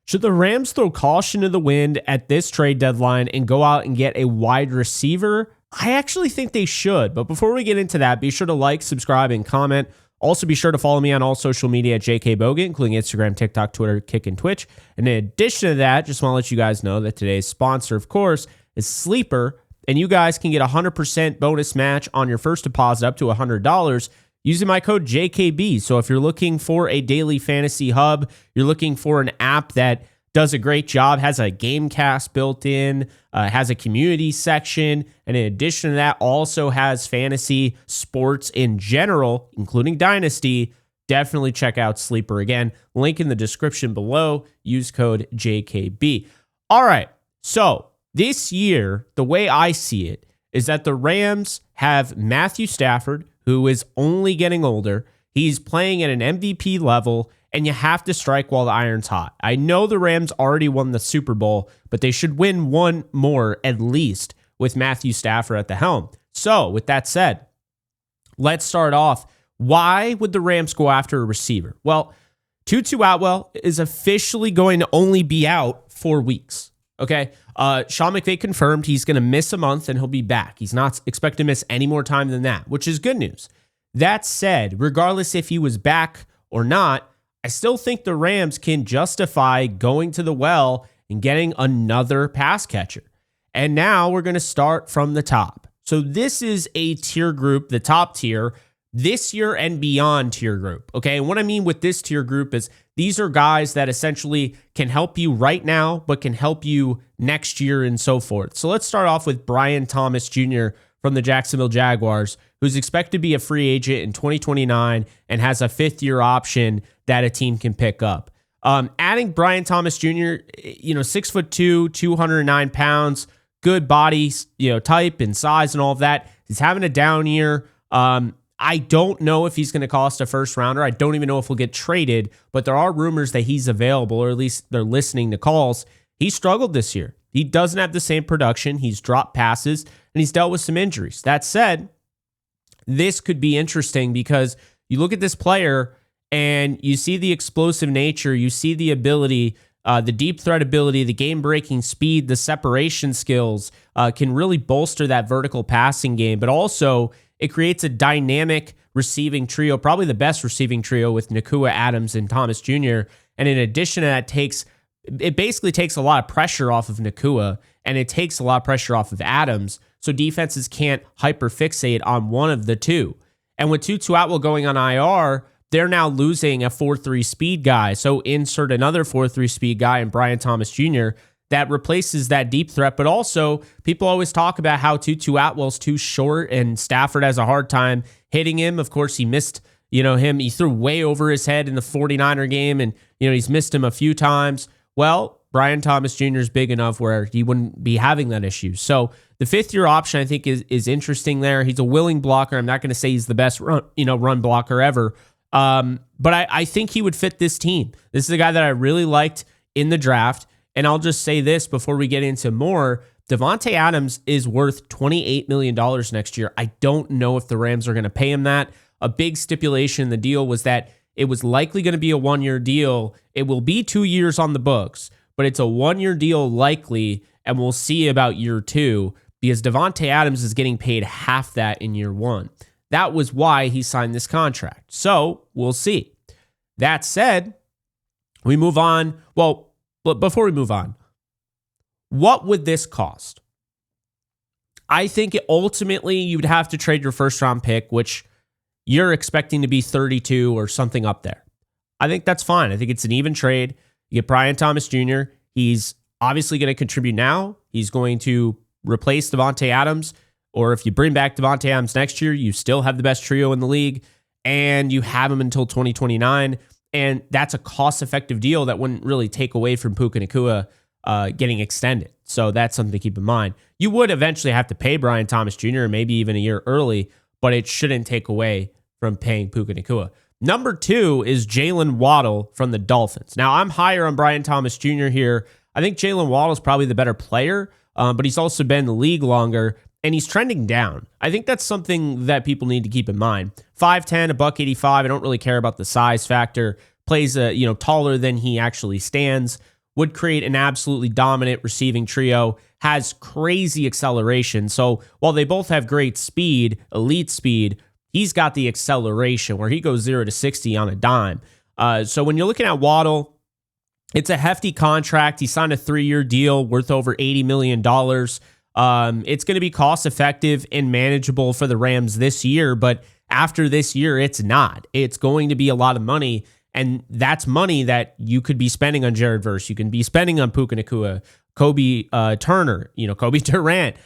Should the Rams throw caution to the wind at this trade deadline and go out and get a wide receiver? I actually think they should. But before we get into that, be sure to like, subscribe, and comment. Also, be sure to follow me on all social media at JKBogan, including Instagram, TikTok, Twitter, Kick, and Twitch. And in addition to that, just want to let you guys know that today's sponsor, of course, is Sleeper. And you guys can get a 100% bonus match on your first deposit up to $100 using my code JKB. So if you're looking for a daily fantasy hub, you're looking for an app that does a great job, has a game cast built in, has a community section, and in addition to that, also has fantasy sports in general, including Dynasty, definitely check out Sleeper. Again, link in the description below. Use code JKB. All right, so this year, the way I see it is that the Rams have Matthew Stafford, who is only getting older. He's playing at an MVP level, and you have to strike while the iron's hot. I know the Rams already won the Super Bowl, but they should win one more at least with Matthew Stafford at the helm. So, with that said, let's start off. Why would the Rams go after a receiver? Well, Tutu Atwell is officially going to only be out 4 weeks. Okay, Sean McVay confirmed he's going to miss a month and he'll be back. He's not expected to miss any more time than that, which is good news. That said, regardless if he was back or not, I still think the Rams can justify going to the well and getting another pass catcher. And now we're going to start from the top. So this is a tier group, the top tier, this year and beyond tier group. Okay, and what I mean with this tier group is these are guys that essentially can help you right now, but can help you next year and so forth. So let's start off with Brian Thomas Jr. from the Jacksonville Jaguars, who's expected to be a free agent in 2029 and has a fifth-year option that a team can pick up. Adding Brian Thomas Jr., 6'2", 209 pounds, good body, type and size and all of that. He's having a down year. I don't know if he's going to cost a first rounder. I don't even know if he'll get traded, but there are rumors that he's available, or at least they're listening to calls. He struggled this year. He doesn't have the same production. He's dropped passes, and he's dealt with some injuries. That said, this could be interesting because you look at this player and you see the explosive nature, you see the ability, the deep threat ability, the game-breaking speed, the separation skills can really bolster that vertical passing game, but also it creates a dynamic receiving trio, probably the best receiving trio with Nakua, Adams, and Thomas Jr. And in addition to that, it basically takes a lot of pressure off of Nakua, and it takes a lot of pressure off of Adams, so defenses can't hyperfixate on one of the two. And with Tutu Atwell going on IR, they're now losing a 4.3 speed guy, so insert another 4.3 speed guy in Brian Thomas Jr. that replaces that deep threat. But also, people always talk about how Tutu Atwell's too short and Stafford has a hard time hitting him. Of course, he missed, him. He threw way over his head in the 49er game, and, he's missed him a few times. Well, Brian Thomas Jr. is big enough where he wouldn't be having that issue. So the fifth-year option, I think, is interesting there. He's a willing blocker. I'm not going to say he's the best run blocker ever, but I think he would fit this team. This is a guy that I really liked in the draft. And I'll just say this before we get into more. Davante Adams is worth $28 million next year. I don't know if the Rams are going to pay him that. A big stipulation in the deal was that it was likely going to be a one-year deal. It will be 2 years on the books, but it's a one-year deal likely, and we'll see about year two because Davante Adams is getting paid half that in year one. That was why he signed this contract. So we'll see. That said, we move on. Well, but before we move on, what would this cost? I think ultimately you'd have to trade your first round pick, which you're expecting to be 32 or something up there. I think that's fine. I think it's an even trade. You get Brian Thomas Jr. He's obviously going to contribute now. He's going to replace Davante Adams, or if you bring back Davante Adams next year, you still have the best trio in the league, and you have him until 2029. And that's a cost-effective deal that wouldn't really take away from Puka Nacua getting extended. So that's something to keep in mind. You would eventually have to pay Brian Thomas Jr., maybe even a year early, but it shouldn't take away from paying Puka Nacua. Number 2 is Jalen Waddle from the Dolphins. Now, I'm higher on Brian Thomas Jr. here. I think Jalen Waddle is probably the better player, but he's also been in the league longer, and he's trending down. I think that's something that people need to keep in mind. 5'10", $185. I don't really care about the size factor. Plays taller than he actually stands. would create an absolutely dominant receiving trio, has crazy acceleration. So while they both have great speed, elite speed, he's got the acceleration where he goes 0 to 60 on a dime. So when you're looking at Waddle, it's a hefty contract. He signed a 3-year deal worth over $80 million. It's going to be cost effective and manageable for the Rams this year, but after this year, it's not. It's going to be a lot of money, and that's money that you could be spending on Jared Verse. You can be spending on Puka Nacua, Kobe Turner, Kobe Durant,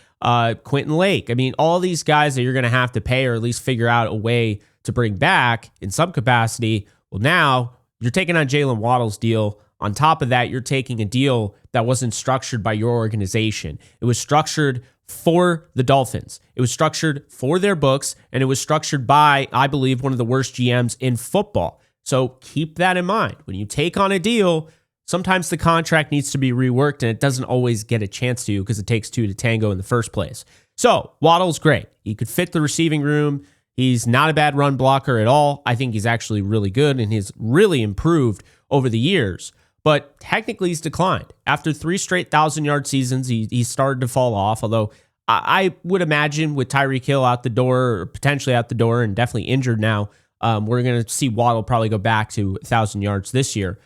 Quentin Lake. I mean, all these guys that you're going to have to pay or at least figure out a way to bring back in some capacity. Well, now you're taking on Jalen Waddle's deal. On top of that, you're taking a deal that wasn't structured by your organization. It was structured for the Dolphins. It was structured for their books, and it was structured by, I believe, one of the worst GMs in football. So keep that in mind. When you take on a deal, sometimes the contract needs to be reworked, and it doesn't always get a chance to because it takes two to tango in the first place. So Waddle's great. He could fit the receiving room. He's not a bad run blocker at all. I think he's actually really good, and he's really improved over the years. But technically, he's declined. After 3 straight 1,000-yard seasons, he started to fall off, although I would imagine with Tyreek Hill out the door, or potentially out the door, and definitely injured now, we're going to see Waddle probably go back to 1,000 yards this year.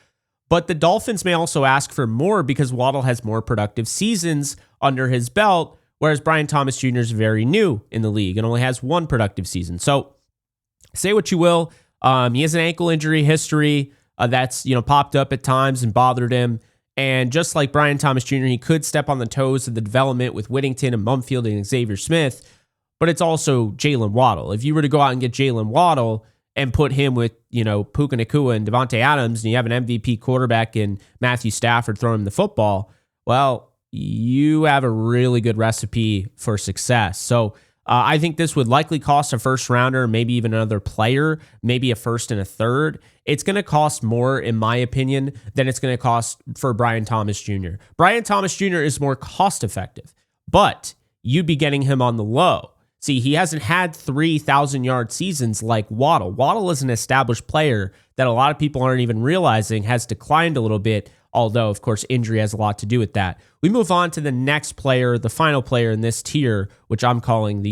But the Dolphins may also ask for more because Waddle has more productive seasons under his belt, whereas Brian Thomas Jr. is very new in the league and only has 1 productive season. So say what you will. He has an ankle injury history. That's popped up at times and bothered him. And just like Brian Thomas Jr., he could step on the toes of the development with Whittington and Mumfield and Xavier Smith, but it's also Jalen Waddle. If you were to go out and get Jalen Waddle and put him with, Puka Nacua and Devontae Adams, and you have an MVP quarterback in Matthew Stafford throwing him the football, well, you have a really good recipe for success. So I think this would likely cost a first rounder, maybe even another player, maybe a first and a third. It's going to cost more, in my opinion, than it's going to cost for Brian Thomas Jr. Brian Thomas Jr. is more cost effective, but you'd be getting him on the low. See, he hasn't had 3,000-yard seasons like Waddle. Waddle is an established player that a lot of people aren't even realizing has declined a little bit, although, of course, injury has a lot to do with that. We move on to the next player, the final player in this tier, which I'm calling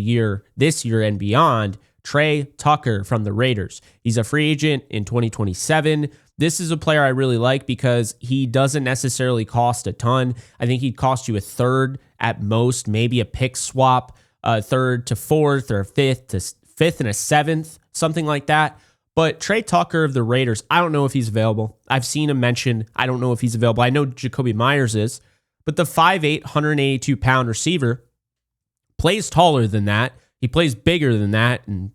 this year and beyond, Trey Tucker from the Raiders. He's a free agent in 2027. This is a player I really like because he doesn't necessarily cost a ton. I think he'd cost you a third at most, maybe a pick swap, third to fourth or fifth to fifth and a seventh, something like that. But Trey Tucker of the Raiders, I don't know if he's available. I've seen him mentioned. I don't know if he's available. I know Jacoby Myers is, but the 5'8", 182-pound receiver plays taller than that. He plays bigger than that, and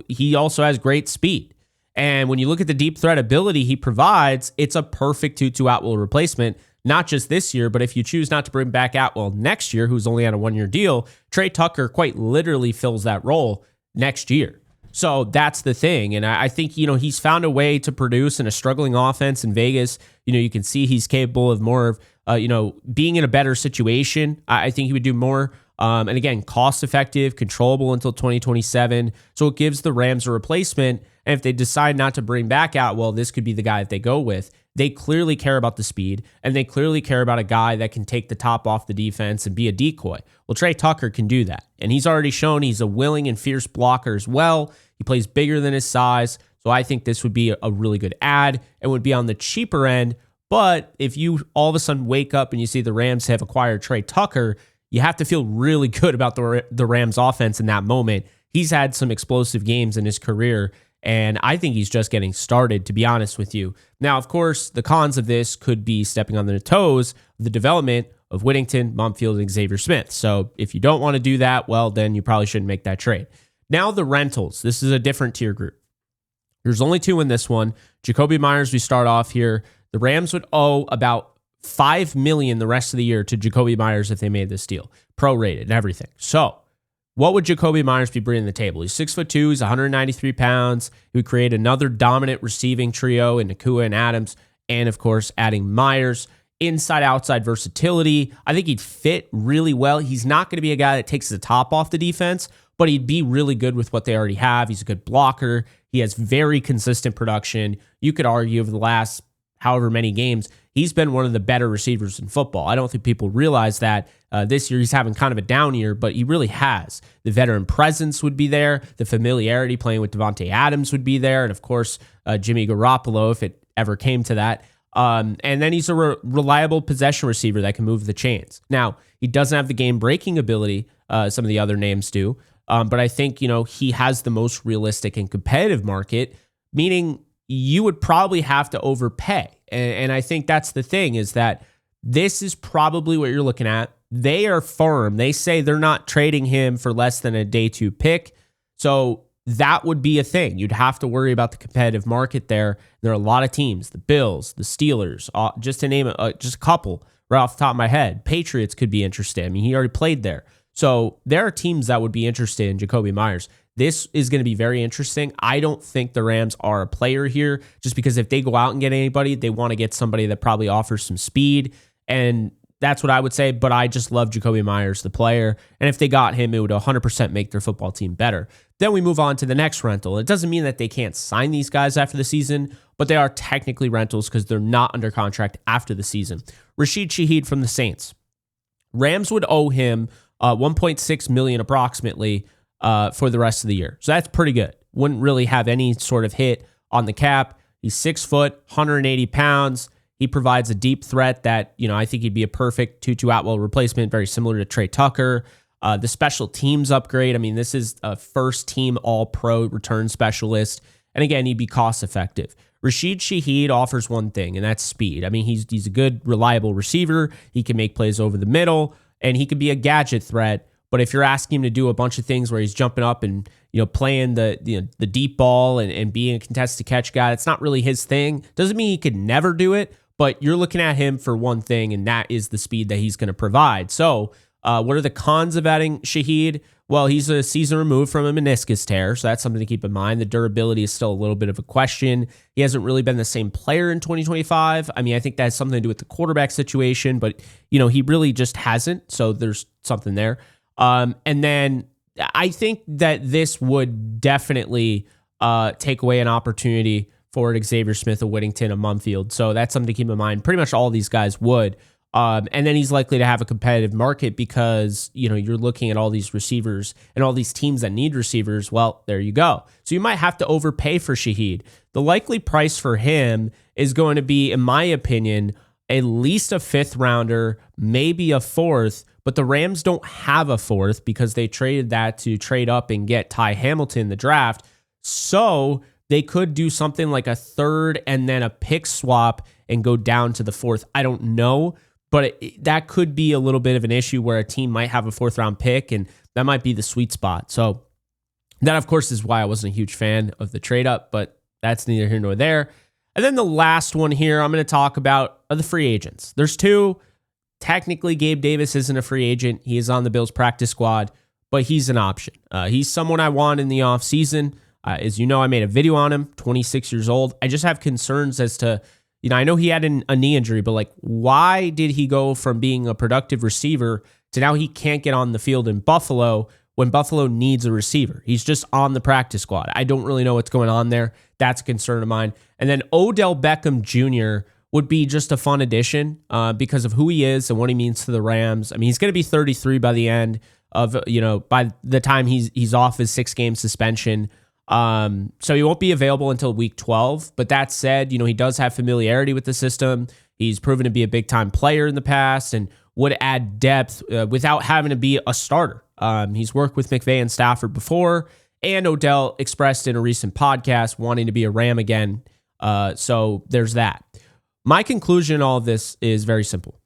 he also has great speed. And when you look at the deep threat ability he provides, it's a perfect Tutu Atwell replacement, not just this year, but if you choose not to bring back Atwell next year, who's only on a 1-year deal, Trey Tucker quite literally fills that role next year. So that's the thing. And I think, he's found a way to produce in a struggling offense in Vegas. You can see he's capable of more of, being in a better situation. I think he would do more. And again, cost effective, controllable until 2027. So it gives the Rams a replacement. And if they decide not to bring back Atwell, this could be the guy that they go with. They clearly care about the speed, and they clearly care about a guy that can take the top off the defense and be a decoy. Well, Trey Tucker can do that, and he's already shown he's a willing and fierce blocker as well. He plays bigger than his size, so I think this would be a really good add and would be on the cheaper end. But if you all of a sudden wake up and you see the Rams have acquired Trey Tucker, you have to feel really good about the Rams offense in that moment. He's had some explosive games in his career, and I think he's just getting started, to be honest with you. Now, of course, the cons of this could be stepping on the toes of the development of Whittington, Mumfield, and Xavier Smith. So if you don't want to do that, well, then you probably shouldn't make that trade. Now, the rentals. This is a different tier group. There's only 2 in this one. Jacoby Myers, we start off here. The Rams would owe about $5 million the rest of the year to Jacoby Myers if they made this deal, prorated and everything. So what would Jacoby Myers be bringing to the table? He's 6'2", he's 193 pounds. He would create another dominant receiving trio in Nacua and Adams, and of course, adding Myers. Inside-outside versatility. I think he'd fit really well. He's not going to be a guy that takes the top off the defense, but he'd be really good with what they already have. He's a good blocker. He has very consistent production. You could argue over the last however many games, he's been one of the better receivers in football. I don't think people realize that this year he's having kind of a down year, but he really has. The veteran presence would be there. The familiarity playing with Devontae Adams would be there. And of course, Jimmy Garoppolo, if it ever came to that. And then he's a reliable possession receiver that can move the chains. Now, he doesn't have the game-breaking ability some of the other names do, but I think, he has the most realistic and competitive market, meaning you would probably have to overpay. And I think that's the thing, is that this is probably what you're looking at. They are firm. They say they're not trading him for less than a day 2 pick. So that would be a thing. You'd have to worry about the competitive market there. There are a lot of teams, the Bills, the Steelers, just to name just a couple right off the top of my head. Patriots could be interested. I mean, he already played there. So there are teams that would be interested in Jakobi Meyers. This is going to be very interesting. I don't think the Rams are a player here, just because if they go out and get anybody, they want to get somebody that probably offers some speed. And that's what I would say, but I just love Jakobi Meyers, the player. And if they got him, it would 100% make their football team better. Then we move on to the next rental. It doesn't mean that they can't sign these guys after the season, but they are technically rentals because they're not under contract after the season. Rashid Shaheed from the Saints. Rams would owe him $1.6 million approximately for the rest of the year. So that's pretty good. Wouldn't really have any sort of hit on the cap. He's 6 foot, 180 pounds. He provides a deep threat that, I think he'd be a perfect Tutu Atwell replacement, very similar to Trey Tucker. The special teams upgrade. I mean, this is a first team all-pro return specialist. And again, he'd be cost effective. Rashid Shaheed offers one thing, and that's speed. I mean, he's a good, reliable receiver. He can make plays over the middle, and he can be a gadget threat. But if you're asking him to do a bunch of things where he's jumping up and playing the deep ball and being a contested catch guy, it's not really his thing. Doesn't mean he could never do it, but you're looking at him for one thing, and that is the speed that he's going to provide. So what are the cons of adding Shaheed? Well, he's a season removed from a meniscus tear, so that's something to keep in mind. The durability is still a little bit of a question. He hasn't really been the same player in 2025. I mean, I think that has something to do with the quarterback situation, but, he really just hasn't, so there's something there. And then I think that this would definitely take away an opportunity for Xavier Smith, a Whittington, a Mumfield. So that's something to keep in mind. Pretty much all these guys would. And then he's likely to have a competitive market because, you're looking at all these receivers and all these teams that need receivers. Well, there you go. So you might have to overpay for Shaheed. The likely price for him is going to be, in my opinion, at least a 5th rounder, maybe a 4th. But the Rams don't have a 4th because they traded that to trade up and get Ty Hamilton in the draft. So they could do something like a 3rd and then a pick swap and go down to the 4th. I don't know, but that could be a little bit of an issue where a team might have a 4th round pick, and that might be the sweet spot. So that, of course, is why I wasn't a huge fan of the trade up, but that's neither here nor there. And then the last one here I'm going to talk about are the free agents. There's 2. Technically, Gabe Davis isn't a free agent. He is on the Bills practice squad, but he's an option. He's someone I want in the offseason. As you know, I made a video on him, 26 years old. I just have concerns as to, I know he had a knee injury, but why did he go from being a productive receiver to now he can't get on the field in Buffalo when Buffalo needs a receiver? He's just on the practice squad. I don't really know what's going on there. That's a concern of mine. And then Odell Beckham Jr. would be just a fun addition because of who he is and what he means to the Rams. I mean, he's going to be 33 by the end of, by the time he's off his 6-game suspension. So he won't be available until week 12. But that said, he does have familiarity with the system. He's proven to be a big-time player in the past and would add depth without having to be a starter. He's worked with McVay and Stafford before, and Odell expressed in a recent podcast wanting to be a Ram again. So there's that. My conclusion in all of this is very simple.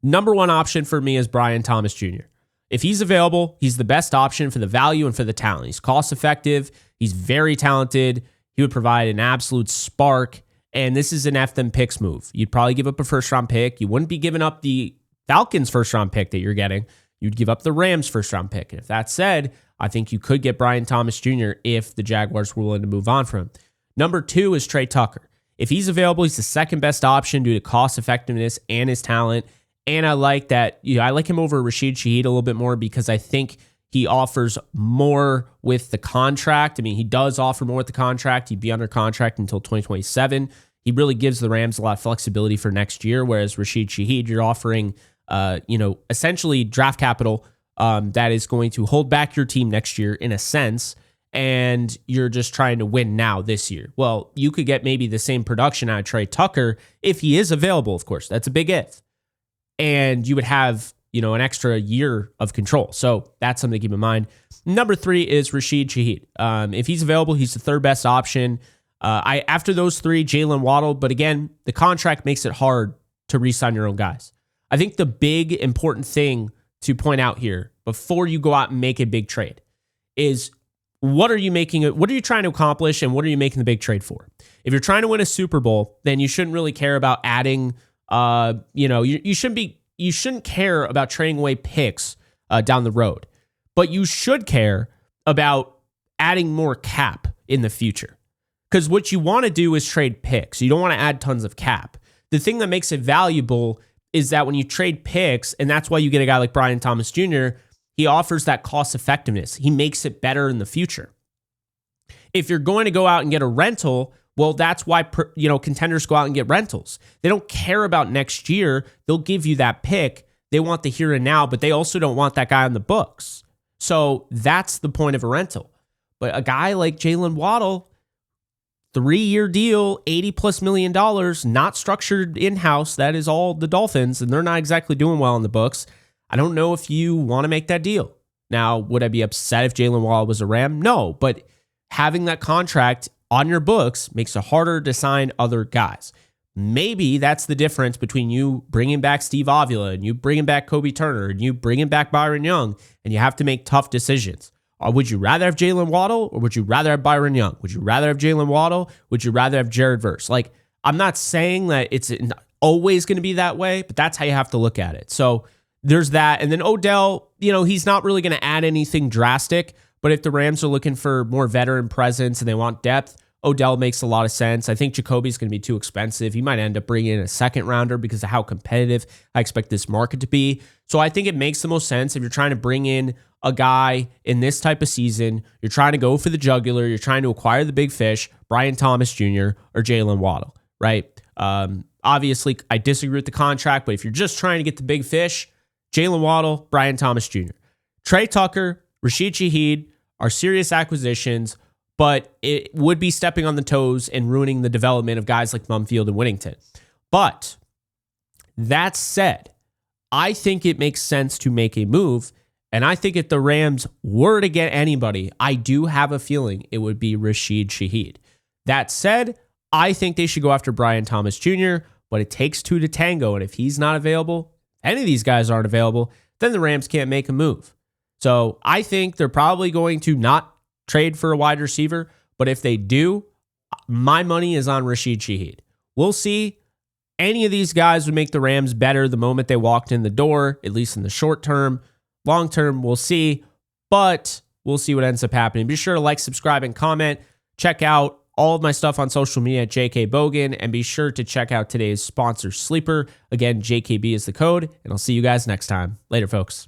Number one option for me is Brian Thomas Jr. If he's available, he's the best option for the value and for the talent. He's cost effective. He's very talented. He would provide an absolute spark. And this is an F them picks move. You'd probably give up a 1st-round pick. You wouldn't be giving up the Falcons' 1st-round pick that you're getting. You'd give up the Rams' 1st-round pick. And if that said, I think you could get Brian Thomas Jr. if the Jaguars were willing to move on from him. Number 2 is Trey Tucker. If he's available, he's the 2nd best option due to cost effectiveness and his talent. And I like that. I like him over Rashid Shaheed a little bit more because I think he offers more with the contract. I mean, he does offer more with the contract. He'd be under contract until 2027. He really gives the Rams a lot of flexibility for next year, whereas Rashid Shaheed, you're offering, essentially draft capital that is going to hold back your team next year in a sense, and you're just trying to win now this year. Well, you could get maybe the same production out of Trey Tucker if he is available, of course. That's a big if. And you would have, an extra year of control. So that's something to keep in mind. Number 3 is Rashid Shaheed. If he's available, he's the third best option. After those 3, Jalen Waddle. But again, the contract makes it hard to re-sign your own guys. I think the big important thing to point out here before you go out and make a big trade is what are you trying to accomplish and what are you making the big trade for? If you're trying to win a Super Bowl, then you shouldn't really care about adding, you shouldn't care about trading away picks down the road, but you should care about adding more cap in the future. Because what you want to do is trade picks. You don't want to add tons of cap. The thing that makes it valuable is that when you trade picks, and that's why you get a guy like Brian Thomas Jr., he offers that cost effectiveness. He makes it better in the future. If you're going to go out and get a rental, well, that's why contenders go out and get rentals. They don't care about next year. They'll give you that pick. They want the here and now, but they also don't want that guy on the books. So that's the point of a rental. But a guy like Jalen Waddle, 3-year deal, $80+ million, not structured in-house. That is all the Dolphins, and they're not exactly doing well in the books. I don't know if you want to make that deal. Now, would I be upset if Jalen Waddle was a Ram? No, but having that contract on your books makes it harder to sign other guys. Maybe that's the difference between you bringing back Steve Avila and you bringing back Kobe Turner and you bringing back Byron Young, and you have to make tough decisions. Or would you rather have Jalen Waddle or would you rather have Byron Young? Would you rather have Jalen Waddle? Would you rather have Jared Verse? Like, I'm not saying that it's always going to be that way, but that's how you have to look at it. So there's that. And then Odell, he's not really going to add anything drastic, but if the Rams are looking for more veteran presence and they want depth, Odell makes a lot of sense. I think Jacoby's going to be too expensive. He might end up bringing in a second rounder because of how competitive I expect this market to be. So I think it makes the most sense if you're trying to bring in a guy in this type of season, you're trying to go for the jugular, you're trying to acquire the big fish, Brian Thomas Jr. or Jalen Waddle, right? Obviously, I disagree with the contract, but if you're just trying to get the big fish, Jalen Waddle, Brian Thomas Jr. Trey Tucker, Rashid Shaheed are serious acquisitions, but it would be stepping on the toes and ruining the development of guys like Mumfield and Whittington. But that said, I think it makes sense to make a move. And I think if the Rams were to get anybody, I do have a feeling it would be Rashid Shaheed. That said, I think they should go after Brian Thomas Jr., but it takes 2 to tango. And if he's not available, any of these guys aren't available, then the Rams can't make a move. So I think they're probably going to not trade for a wide receiver. But if they do, my money is on Rashid Shaheed. We'll see. Any of these guys would make the Rams better the moment they walked in the door, at least in the short term. Long term, we'll see, but we'll see what ends up happening. Be sure to like, subscribe, and comment. Check out all of my stuff on social media at JKBogan, and be sure to check out today's sponsor, Sleeper. Again, JKB is the code, and I'll see you guys next time. Later, folks.